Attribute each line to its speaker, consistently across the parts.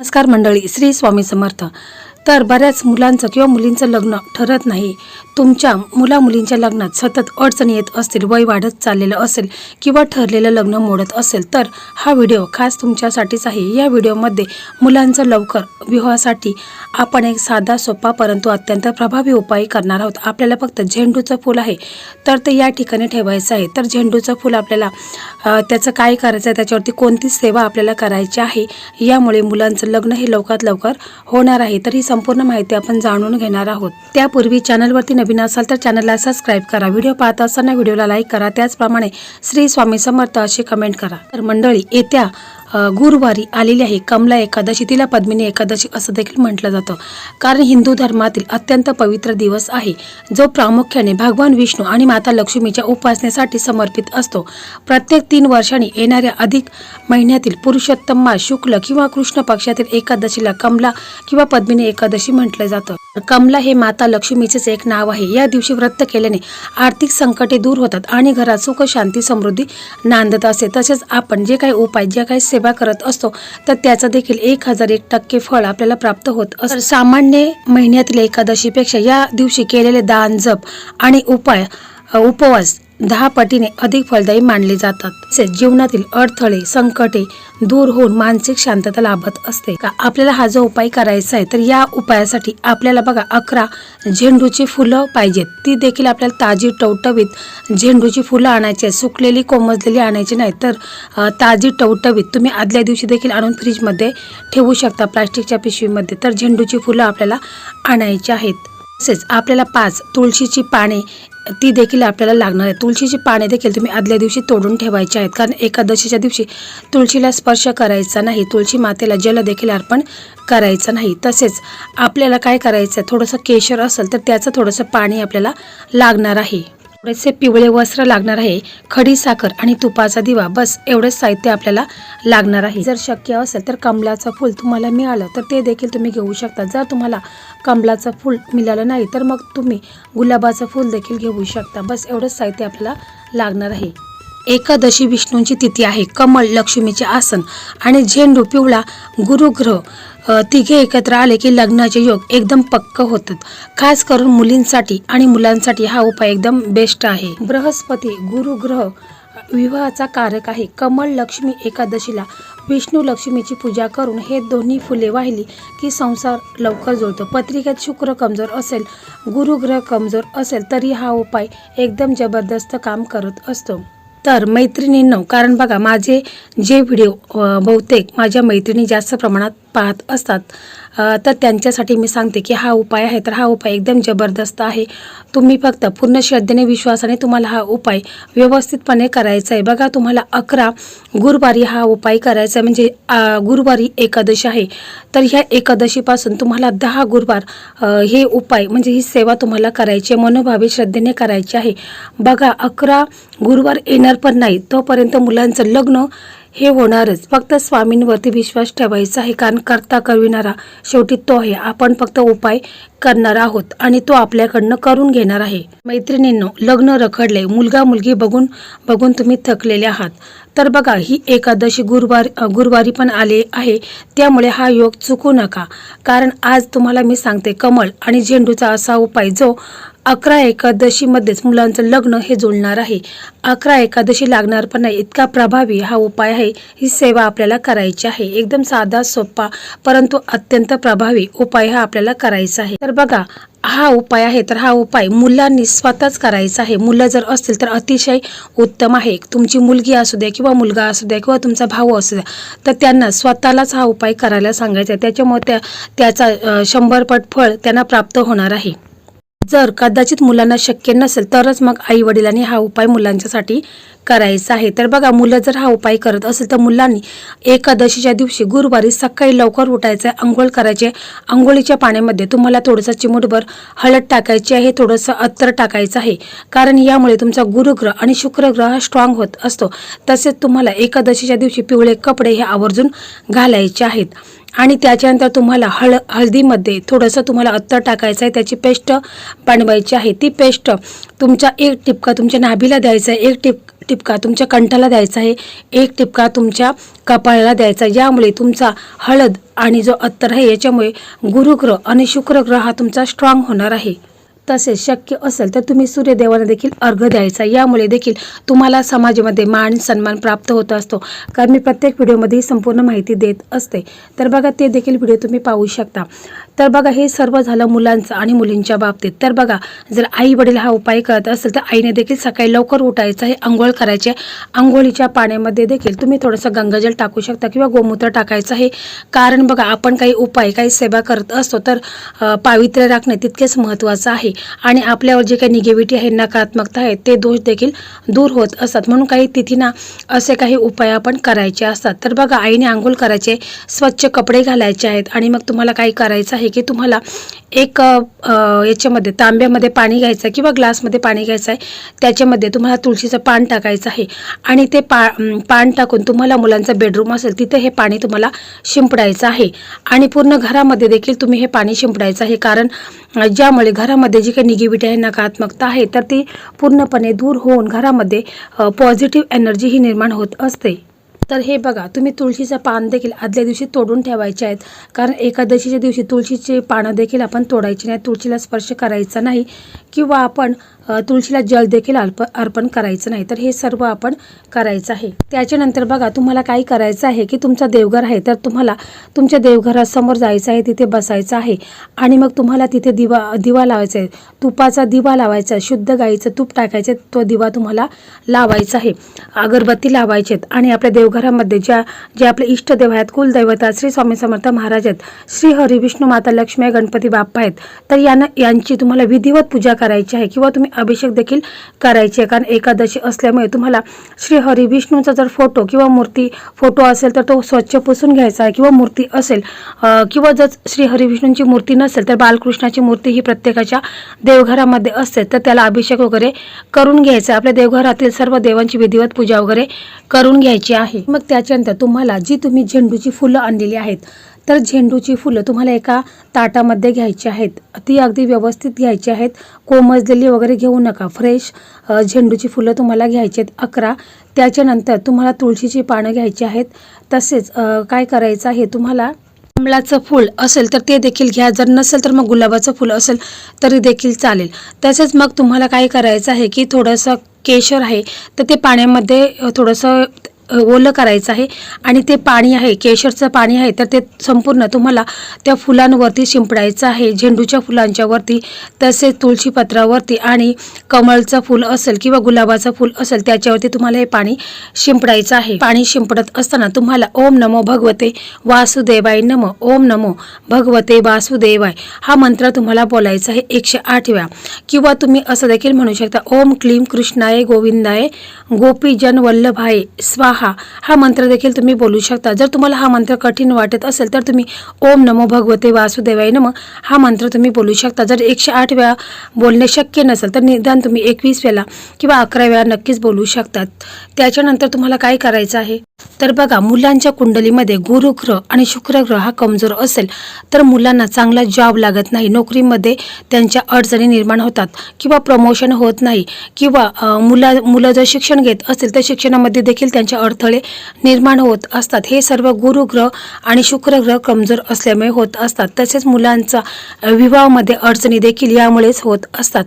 Speaker 1: नमस्कार मंडळी, श्री स्वामी समर्थ। तर बऱ्याच मुलांचं किंवा मुलींचं लग्न ठरत नाही। तुमच्या मुला मुलींच्या लग्नात सतत अडचणी येत असतील, वय वाढत चाललेलं असेल किंवा ठरलेलं लग्न मोडत असेल तर हा व्हिडिओ खास तुमच्यासाठीच आहे। या व्हिडिओमध्ये मुलांचं लवकर विवाहासाठी आपण एक साधा सोपा परंतु अत्यंत प्रभावी उपाय करणार आहोत। आपल्याला फक्त झेंडूचं फूल आहे तर ते या ठिकाणी ठेवायचं आहे। तर झेंडूचं फूल आपल्याला त्याचं काय करायचं आहे, त्याच्यावरती कोणती सेवा आपल्याला करायची आहे, यामुळे मुलांचं लग्न हे लवकरात लवकर होणार आहे। तर ही संपूर्ण माहिती आपण जाणून घेणार आहोत। त्यापूर्वी चॅनलवरती नवीन असाल तर चॅनलला सबस्क्राइब करा, व्हिडिओ पाहत असताना व्हिडिओला लाईक करा, त्याचप्रमाणे श्री स्वामी समर्थ अशी कमेंट करा। तर मंडळी, येत्या गुरुवारी आलेली आहे कमला एकादशी, तिला पद्मिनी एकादशी असं देखील म्हटलं जातं, कारण हिंदू धर्मातील अत्यंत पवित्र दिवस आहे जो प्रामुख्याने भगवान विष्णू आणि माता लक्ष्मीच्या उपासनेसाठी समर्पित असतो। प्रत्येक 3 वर्षांनी येणाऱ्या अधिक महिन्यातील पुरुषोत्तम मास शुक्ल किंवा कृष्ण पक्षातील एकादशीला कमला किंवा पद्मिनी एकादशी म्हटलं जातं। कमला हे माता लक्ष्मीचेच एक नाव आहे। या दिवशी व्रत केल्याने आर्थिक संकटे दूर होतात आणि घरात सुख शांती समृद्धी नांदत असते। तसेच आपण जे काही उपाय जे काही सेवा करत असतो तर त्याचं देखील 1001% फळ आपल्याला प्राप्त होत असतं। सामान्य महिन्यातील एकादशीपेक्षा या दिवशी केलेले दान, जप आणि उपवास 10 पटीने अधिक फलदायी मानले जातात। तसेच जीवनातील अडथळे संकटे दूर होऊन मानसिक शांतता लाभत असते। आपल्याला हा जो उपाय करायचा आहे तर या उपायासाठी आपल्याला बघा 11 झेंडूची फुलं पाहिजेत। ती देखील आपल्याला ताजी टवटवीत झेंडूची फुलं आणायची आहेत, सुकलेली कोमजलेली आणायची नाही। तर ताजी टवटवीत तुम्ही आदल्या दिवशी देखील आणून फ्रीजमध्ये ठेवू शकता, प्लास्टिकच्या पिशवीमध्ये। तर झेंडूची फुलं आपल्याला आणायची आहेत। तसेच आपल्याला 5 तुळशीची पाने ती देखील आपल्याला लागणार आहे। तुळशीची पाने देखील तुम्ही आदल्या दिवशी तोडून ठेवायची आहेत, कारण एकादशीच्या दिवशी तुळशीला स्पर्श करायचा नाही, तुळशी मातेला जल देखील अर्पण करायचं नाही। तसेच आपल्याला काय करायचं आहे, थोडंसं केशर असेल तर त्याचं थोडंसं पाणी आपल्याला लागणार आहे, थोडेसे पिवळे वस्त्र लागणार आहे, खडी साखर आणि तुपाचा दिवा, बस एवढंच साहित्य आपल्याला लागणार आहे। जर शक्य असेल तर कमलाचं फूल तुम्हाला मिळालं तर ते देखील तुम्ही घेऊ शकता। जर तुम्हाला कमलाचं फूल मिळालं नाही तर मग तुम्ही गुलाबाचं फूल देखील घेऊ शकता। बस एवढंच साहित्य आपल्याला लागणार आहे। एकादशी विष्णूंची तिथी आहे, कमळ लक्ष्मीचे आसन आणि झेंडू पिवळा गुरुग्रह तिघे एकत्र आले की लग्नाचे योग एकदम पक्क होतात। खास करून मुलींसाठी आणि मुलांसाठी हा उपाय एकदम बेस्ट आहे। बृहस्पती गुरुग्रह विवाहाचा कारक आहे। कमळ लक्ष्मी एकादशीला विष्णू लक्ष्मीची पूजा करून हे दोन्ही फुले वाहिली की संसार लवकर जुळतो। पत्रिकेत शुक्र कमजोर असेल, गुरुग्रह कमजोर असेल तरी हा उपाय एकदम जबरदस्त काम करत असतो। तर मैत्रिणींनो, कारण बघा माझे जे व्हिडिओ बहुतेक माझ्या मैत्रिणी जास्त प्रमाणात पाहत असतात, तर त्यांच्यासाठी मी सांगते की हा उपाय आहे तर हा उपाय एकदम जबरदस्त आहे। तुम्ही फक्त पूर्ण श्रद्धेने विश्वासाने तुम्हाला हा उपाय व्यवस्थितपणे करायचा आहे। बघा, तुम्हाला 11 गुरुवारी हा उपाय करायचा आहे, म्हणजे गुरुवारी एकादशी आहे तर ह्या एकादशीपासून तुम्हाला 10 गुरुवार हे उपाय म्हणजे ही सेवा तुम्हाला करायची आहे, मनोभावे श्रद्धेने करायची आहे। बघा, 11 गुरुवार येणार पण नाही तोपर्यंत मुलांचं लग्न हे होणारच। फक्त स्वामींवरती विश्वास ठेवायचा आहे, कारण करता करविणारा शेवटी तो आहे। आपण फक्त उपाय करणार आहोत आणि तो आपल्याकडनं करून घेणार आहे। मैत्रिणींनो, लग्न रखडले, मुलगा मुलगी बघून बघून तुम्ही थकलेले आहात तर बघा ही एकादशी गुरुवारी पण आले आहे, त्यामुळे हा योग चुकू नका। कारण आज तुम्हाला मी सांगते कमळ आणि झेंडूचा असा उपाय जो 11 एकादशीमध्येच मुलांचं लग्न हे जुळणार आहे। 11 एकादशी लागणार पण नाही, इतका प्रभावी हा उपाय आहे। ही सेवा आपल्याला करायची आहे। एकदम साधा सोपा परंतु अत्यंत प्रभावी उपाय हा आपल्याला करायचा आहे। तर बघा, हा उपाय आहे तर हा उपाय मुलांनी स्वतःच करायचा आहे। मुलं जर असतील तर अतिशय उत्तम आहे। तुमची मुलगी असू द्या किंवा मुलगा असू द्या किंवा तुमचा भाऊ असू द्या, तर त्यांना स्वतःलाच हा उपाय करायला सांगायचा आहे। त्याच्यामुळे त्याचा 100 पट फळ त्यांना प्राप्त होणार आहे। जर कदाचित मुलांना शक्य नसेल तरच मग आई वडिलांनी हा उपाय मुलांच्यासाठी करायचा आहे। तर बघा, मुलं जर हा उपाय करत असेल तर मुलांनी एकादशीच्या दिवशी गुरुवारी सकाळी लवकर उठायचं आहे, अंघोळ करायचे। अंघोळीच्या पाण्यामध्ये तुम्हाला थोडंसं चिमूटभर हळद टाकायची आहे, थोडंसं अत्तर टाकायचं आहे, कारण यामुळे तुमचा गुरुग्रह आणि शुक्रग्रह स्ट्रॉंग होत असतो। तसेच तुम्हाला एकादशीच्या दिवशी पिवळे कपडे हे आवर्जून घालायचे आहेत। आणि त्याच्यानंतर तुम्हाला हळदीमध्ये थोडंसं तुम्हाला अत्तर टाकायचं आहे, त्याची पेस्ट बनवायची आहे। ती पेस्ट तुमचा एक टिपका तुमच्या नाभीला द्यायचा आहे, एक टिपका तुमच्या कंठाला द्यायचा आहे, एक टिपका तुमच्या कपाळाला द्यायचा आहे। यामुळे तुमचा हळद आणि जो अत्तर आहे याच्यामुळे गुरुग्रह आणि शुक्रग्रह हा तुमचा स्ट्रॉंग होणार आहे। तसेच शक्य असेल तर तुम्ही सूर्यदेवाला देखील अर्घ्य द्यायचा, यामुळे देखील तुम्हाला समाजामध्ये मान सन्मान प्राप्त होत असतो। कारण मी प्रत्येक व्हिडिओमध्ये संपूर्ण माहिती देत असते, तर बघा ते देखील व्हिडिओ तुम्ही पाहू शकता। तर बघा हे सर्व झालं मुलांचं आणि मुलींच्या बाबतीत। तर बघा जर आई वडील हा उपाय करत असेल तर आईने देखील सकाळी लवकर उठायचं आहे, अंघोळ करायचे, अंघोळीच्या पाण्यामध्ये देखील तुम्ही थोडंसं गंगाजल टाकू शकता किंवा गोमूत्र टाकायचं आहे। कारण बघा आपण काही उपाय काही सेवा करत असतो तर पावित्र्य राखणे तितकेच महत्त्वाचं आहे आणि आपल्यावर जे काही निगेटिव्हिटी आहे, नकारात्मकता आहे, ते दोष देखील दूर होत असतात। म्हणून काही तिथींना असे काही उपाय आपण करायचे असतात। तर बघा आईने अंघोळ करायचे, स्वच्छ कपडे घालायचे आहेत आणि मग तुम्हाला काय करायचं आहे की तुम्हाला एक याच्यामध्ये तांब्यामध्ये पाणी घ्यायचं किंवा ग्लासमध्ये पाणी घ्यायचं आहे, त्याच्यामध्ये तुम्हाला तुळशीचं पान टाकायचं आहे आणि ते पान टाकून तुम्हाला मुलांचा बेडरूम असेल तिथे हे पाणी तुम्हाला शिंपडायचं आहे आणि पूर्ण घरामध्ये देखील तुम्ही हे पाणी शिंपडायचं आहे। कारण ज्यामुळे घरामध्ये जी काही निगेटिव्हिटी आहे, नकारात्मकता आहे, तर ती पूर्णपणे दूर होऊन घरामध्ये पॉझिटिव्ह एनर्जी ही निर्माण होत असते। तर हे बघा तुम्ही तुळशीचं पान देखील आदल्या दिवशी तोडून ठेवायचे आहेत, कारण एकादशीच्या दिवशी तुळशीचे पानं देखील आपण तोडायची नाही, तुळशीला स्पर्श करायचा नाही किंवा आपण तुळशीला जल देखील अर्पण करायचं नाही। तर हे सर्व आपण करायचं आहे। त्याच्यानंतर बघा तुम्हाला काय करायचं आहे की तुमचा देवघर आहे तर तुम्हाला तुमच्या देवघरासमोर जायचं आहे, तिथे बसायचं आहे आणि मग तुम्हाला तिथे दिवा लावायचा आहे, तुपाचा दिवा लावायचा आहे, शुद्ध गाईचं तूप टाकायचं, तो दिवा तुम्हाला लावायचा आहे, अगरबत्ती लावायची आणि आपल्या देवघरामध्ये जे आपले इष्टदेव आहेत, कुलदैवता श्री स्वामी समर्थ महाराज आहेत, श्री हरी विष्णू माता लक्ष्मी गणपती बाप्पा आहेत, तर यांची तुम्हाला विधिवत पूजा करायची आहे किंवा तुम्ही अभिषेक देखील करायचे। कारण एकादशी असल्यामुळे तुम्हाला श्री हरी विष्णूचा जर फोटो किंवा मूर्ती फोटो असेल तर तो स्वच्छ पुसून घ्यायचा आहे किंवा मूर्ती असेल किंवा जर श्री हरी विष्णूंची मूर्ती नसेल तर बालकृष्णाची मूर्ती ही प्रत्येकाच्या देवघरामध्ये असते, तर त्याला अभिषेक वगैरे करून घ्यायचा। आपल्या देवघरातील सर्व देवांची विधिवत पूजा वगैरे करून घ्यायची आहे। मग त्याच्यानंतर तुम्हाला जी तुम्ही झेंडूची फुलं आणलेली आहेत तर झेंडूची फुलं तुम्हाला एका ताटामध्ये घ्यायची आहेत, ती अगदी व्यवस्थित घ्यायची आहेत, कोमजलेली वगैरे घेऊ नका, फ्रेश झेंडूची फुलं तुम्हाला घ्यायची आहेत 11। त्याच्यानंतर तुम्हाला तुळशीची पानं घ्यायची आहेत। तसेच काय करायचं आहे तुम्हाला कमळाचं फूल असेल तर ते देखील घ्या, जर नसेल तर मग गुलाबाचं फूल असेल तरी देखील चालेल। तसेच मग तुम्हाला काय करायचं आहे की थोडंसं केशर आहे तर ते पाण्यामध्ये थोडंसं ओलं करायचं आहे आणि ते पाणी आहे, केशरचं पाणी आहे, तर ते संपूर्ण तुम्हाला त्या फुलांवरती शिंपडायचं आहे, झेंडूच्या फुलांच्या वरती, तसेच तुळशीपत्रावरती आणि कमळचं फूल असेल किंवा गुलाबाचं फूल असेल त्याच्यावरती तुम्हाला हे पाणी शिंपडायचं आहे। पाणी शिंपडत असताना तुम्हाला ओम नमो भगवते वासुदेवाय नमः, ओम नमो भगवते वासुदेवाय हा मंत्र तुम्हाला बोलायचा आहे 108 वेळा किंवा तुम्ही असं देखील म्हणू शकता ओम क्लीम कृष्णाय गोविंदाय गोपीजन वल्लभाय स्वाहा हा मंत्र देखील तुम्ही बोलू शकता। जर तुम्हाला हा मंत्र कठीण वाटत असेल तर तुम्ही ओम नमो भगवते वासुदेवाय नमः हा मंत्र तुम्ही बोलू शकता। जर 108 वेळा बोलणे शक्य नसेल तर निदान तुम्ही 21 वेळा किंवा 11 वेळा नक्कीच बोलू शकतात। त्याच्यानंतर तुम्हाला काय करायचं आहे तर बघा मुलांच्या कुंडलीमध्ये गुरुग्रह आणि शुक्रग्रह हा कमजोर असेल तर मुलांना चांगला जॉब लागत नाही, नोकरीमध्ये त्यांच्या अडचणी निर्माण होतात किंवा प्रमोशन होत नाही किंवा मुलं जर शिक्षण घेत असेल तर शिक्षणामध्ये देखील त्यांच्या अडथळे निर्माण होत असतात। हे सर्व गुरुग्रह आणि शुक्रग्रह कमजोर असल्यामुळे होत असतात। तसेच मुलांचा विवाहामध्ये अडचणी देखील यामुळेच होत असतात।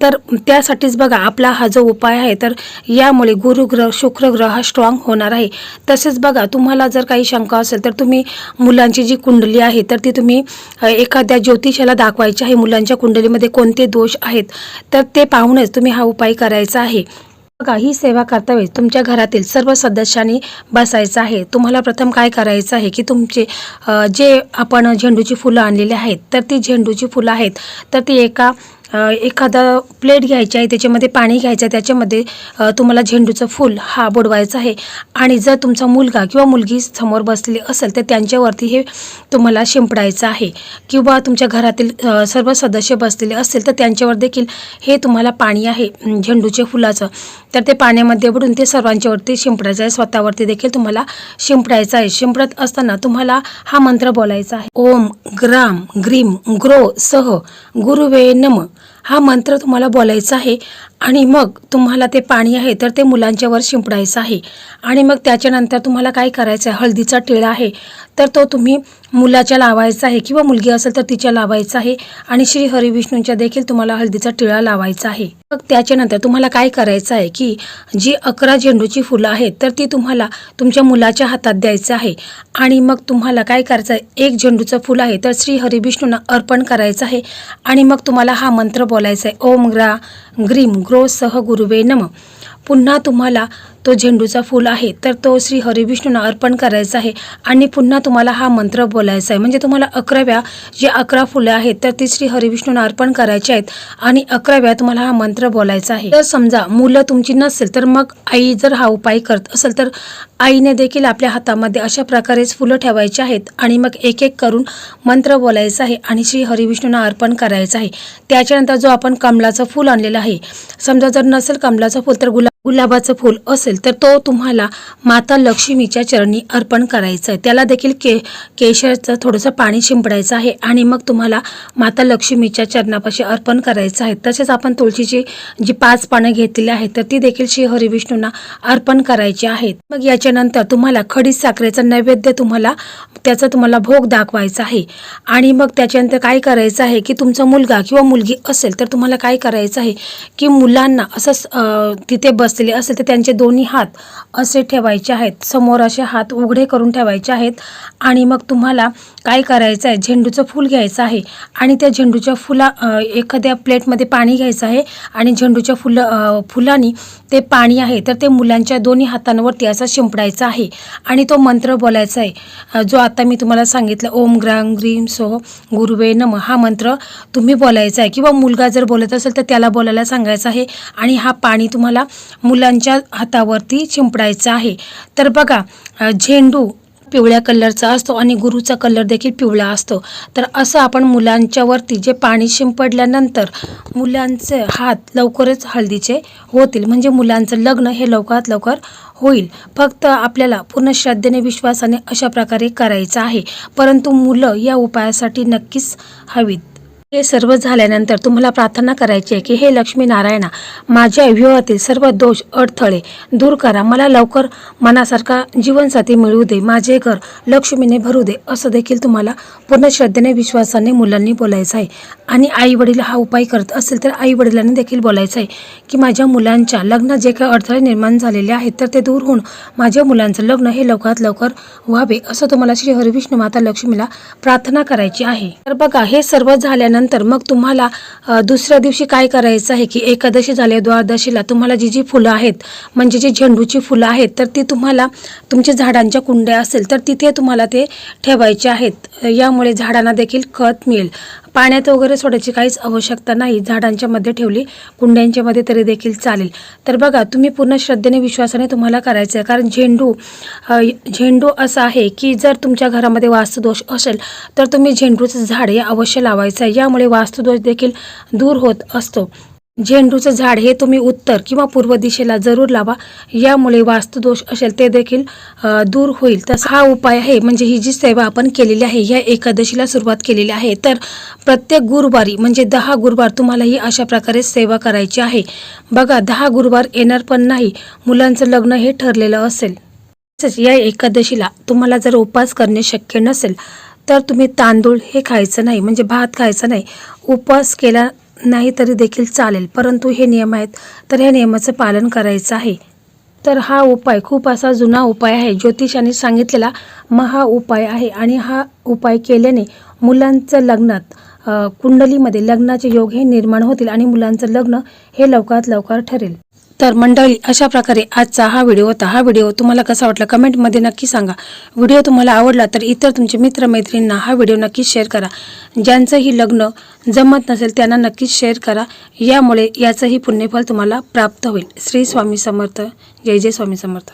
Speaker 1: तर त्यासाठीच बघा आपला हा जो उपाय आहे तर यामुळे गुरुग्रह शुक्रग्रह हा स्ट्रॉंग होणार आहे। तसेच बघा तुम्हाला जर काही शंका असेल तर तुम्ही मुलांची जी कुंडली आहे तर ती तुम्ही एखाद्या ज्योतिषाला दाखवायची आहे, मुलांच्या कुंडलीमध्ये कोणते दोष आहेत तर ते पाहूनच तुम्ही हा उपाय करायचा आहे। बघा ही सेवा करता वेळेस तुमच्या घरातील सर्व सदस्यांनी बसायचं आहे। तुम्हाला प्रथम काय करायचं आहे की तुमचे जे आपण झेंडूची फुलं आणलेली आहेत तर ती झेंडूची फुलं आहेत तर ती एका एखादा प्लेट घ्यायची आहे, त्याच्यामध्ये पाणी घ्यायचं आहे, त्याच्यामध्ये तुम्हाला झेंडूचं फूल हा बुडवायचं आहे आणि जर तुमचा मुलगा किंवा मुलगी समोर बसलेली असेल तर त्यांच्यावरती हे तुम्हाला शिंपडायचं आहे किंवा तुमच्या घरातील सर्व सदस्य बसलेले असतील तर त्यांच्यावर देखील हे तुम्हाला पाणी आहे झेंडूच्या फुलाचं, तर ते पाण्यामध्ये बुडून ते सर्वांच्यावरती शिंपडायचं आहे, स्वतःवरती देखील तुम्हाला शिंपडायचं आहे. शिंपडत असताना तुम्हाला हा मंत्र बोलायचा आहे, ओम ग्राम ग्रीम ग्रो सह गुरुवे नम. हा मंत्र तुम्हाला बोलायचा आहे आणि मग तुम्हाला ते पाणी आहे तर ते मुलांच्यावर शिंपडायचं आहे आणि मग त्याच्यानंतर तुम्हाला काय करायचं आहे, हळदीचा टिळा आहे तर तो तुम्ही मुलाच्या लावायचा आहे किंवा मुलगी असेल तर तिच्या लावायचा आहे आणि श्री हरिविष्णूंच्या देखील तुम्हाला हळदीचा टिळा लावायचा आहे. मग त्याच्यानंतर तुम्हाला काय करायचं आहे की जी 11 झेंडूची फुलं आहेत तर ती तुम्हाला तुमच्या मुलाच्या हातात द्यायचं आहे आणि मग तुम्हाला काय करायचं आहे, एक झेंडूचं फुल आहे तर श्री हरिविष्णूंना अर्पण करायचं आहे आणि मग तुम्हाला हा मंत्र बोलायचा आहे, ओम ग्रीम ग्रो सह गुरुवे नम. पुन्हा तुम्हाला तो झेंडूचा फूल आहे तर तो श्री हरिविष्णूंना अर्पण करायचा आहे आणि पुन्हा तुम्हाला हा मंत्र बोलायचा आहे. म्हणजे तुम्हाला 11व्या जे 11 फुलं आहेत तर ती श्री हरिविष्णूंना अर्पण करायचे आहेत आणि 11व्या तुम्हाला हा मंत्र बोलायचा आहे. जर समजा मुलं तुमची नसेल तर मग आई जर हा उपाय करत असेल तर आईने देखील आपल्या हातामध्ये अशा प्रकारेच फुलं ठेवायची आहेत आणि मग एक एक करून मंत्र बोलायचा आहे आणि श्री हरिविष्णूंना अर्पण करायचं आहे. त्याच्यानंतर जो आपण कमळाचं फूल आणलेलं आहे, समजा जर नसेल कमळाचं फूल तर गुलाबाचं फूल असेल तर तो तुम्हाला माता लक्ष्मीच्या चरणी अर्पण करायचं आहे. त्याला देखील केशरचं थोडंसं पाणी शिंपडायचं आहे आणि मग तुम्हाला माता लक्ष्मीच्या चरणापाशी अर्पण करायचं आहे. तसेच आपण तुळशीची जी 5 पानं घेतलेली आहेत तर ती देखील श्री हरिविष्णूंना अर्पण करायची आहेत. मग याच्यानंतर तुम्हाला खडी साखरेचा नैवेद्य तुम्हाला भोग दाखवायचा आहे आणि मग त्याच्यानंतर काय करायचं आहे की तुमचा मुलगा किंवा मुलगी असेल तर तुम्हाला काय करायचं आहे की मुलांना असं तिथे बसलेले असेल तर त्यांचे दोन्ही हात असे ठेवायचे आहेत, समोर असे हात उघडे करून ठेवायचे आहेत आणि मग तुम्हाला काय करायचं आहे, झेंडूचं फूल घ्यायचं आहे आणि त्या झेंडूच्या एखाद्या प्लेटमध्ये पाणी घ्यायचं आहे आणि झेंडूच्या फुलांनी ते पाणी आहे तर ते मुलांच्या दोन्ही हातांवरती असं शिंपडायचं आहे आणि तो मंत्र बोलायचा आहे जो आता मी तुम्हाला सांगितलं, ओम ग्राम ग्रीम सो गुरुवे नम. हा मंत्र तुम्ही बोलायचा आहे किंवा मुलगा जर बोलत असेल तर त्याला बोलायला सांगायचं आहे आणि हा पाणी तुम्हाला मुलांच्या हातावरती शिंपडायचं आहे. तर बघा, झेंडू पिवळ्या कलरचा असतो आणि गुरुचा कलर देखील पिवळा असतो. तर असं आपण मुलांच्यावरती जे पाणी शिंपडल्यानंतर मुलांचे हात लवकरच हळदीचे होतील, म्हणजे मुलांचं लग्न हे लवकरात लवकर होईल. फक्त आपल्याला पूर्ण श्रद्धेने विश्वासाने अशा प्रकारे करायचं आहे, परंतु मुलं या उपायासाठी नक्कीच हवीत. हे सर्व झाल्यानंतर तुम्हाला प्रार्थना करायची आहे की हे लक्ष्मी नारायणा, माझ्या विवाहातील सर्व दोष अडथळे दूर करा, मला लवकर मनासारखा जीवनसाथी मिळू दे, माझे घर लक्ष्मीने भरू दे. असं देखील तुम्हाला पूर्ण श्रद्धेने विश्वासाने मुलांनी बोलायचं आहे. आणि आई वडील हा उपाय करत असेल तर आई वडिलांनी देखील बोलायचं आहे की माझ्या मुलांच्या लग्नात जे काही अडथळे निर्माण झालेले आहेत तर ते दूर होऊन माझ्या मुलांचं लग्न हे लवकरात लवकर व्हावे, असं तुम्हाला श्री हरिविष्णू माता लक्ष्मीला प्रार्थना करायची आहे. तर बघा, हे सर्व झाल्यानंतर मग तुम्हाला दुसऱ्या दिवशी काय करायचं आहे की एकादशी झाली, द्वादशीला तुम्हाला जी फुलं आहेत म्हणजे जी झेंडूची फुलं आहेत तर ती तुम्हाला तुमच्या झाडांच्या कुंड्या असेल तर तिथे तुम्हाला ते ठेवायचे आहेत. यामुळे झाडांना देखील खत मिळेल. पाण्यात वगैरे सोडायची काहीच आवश्यकता नाही, झाडांच्या मध्ये ठेवली, कुंड्यांच्या मध्ये तरी देखील चालेल. तर बघा, तुम्ही पूर्ण श्रद्धेने विश्वासाने तुम्हाला करायचं आहे, कारण झेंडू असं आहे की जर तुमच्या घरामध्ये वास्तुदोष असेल तर तुम्ही झेंडूचं झाड हे अवश्य लावायचं आहे. यामुळे वास्तुदोष देखील दूर होत असतो. झेंडूचं झाड हे तुम्ही उत्तर किंवा पूर्व दिशेला जरूर लावा, यामुळे वास्तुदोष असेल ते देखील दूर होईल. तसा हा उपाय आहे, म्हणजे ही जी सेवा आपण केलेली आहे ह्या एकादशीला सुरुवात केलेली आहे. तर प्रत्येक गुरुवारी म्हणजे 10 गुरुवार तुम्हाला ही अशा प्रकारे सेवा करायची आहे. बघा, 10 गुरुवार येणार पण नाही, मुलांचं लग्न हे ठरलेलं असेल. तसेच या एकादशीला तुम्हाला जर उपवास करणे शक्य नसेल तर तुम्ही तांदूळ हे खायचं नाही, म्हणजे भात खायचं नाही. उपवास केला नाही तरी देखील चालेल, परंतु हे नियम आहेत तर ह्या नियमाचं पालन करायचं आहे. तर हा उपाय खूप असा जुना उपाय आहे, ज्योतिषाने सांगितलेला महा उपाय आहे आणि हा उपाय केल्याने मुलांचं लग्नात कुंडलीमध्ये लग्नाचे योग हे निर्माण होतील आणि मुलांचं लग्न हे लवकरात लवकर ठरेल. तर मंडळी, अशा प्रकारे आजचा हा व्हिडिओ होता. हा व्हिडिओ तुम्हाला कसा वाटला कमेंटमध्ये नक्की सांगा. व्हिडिओ तुम्हाला आवडला तर इतर तुमचे मित्रमैत्रिणींना हा व्हिडिओ नक्कीच शेअर करा. ज्यांचंही लग्न जमत नसेल त्यांना नक्कीच शेअर करा. यामुळे याचंही पुण्यफल तुम्हाला प्राप्त होईल. श्री स्वामी समर्थ. जय जय स्वामी समर्थ.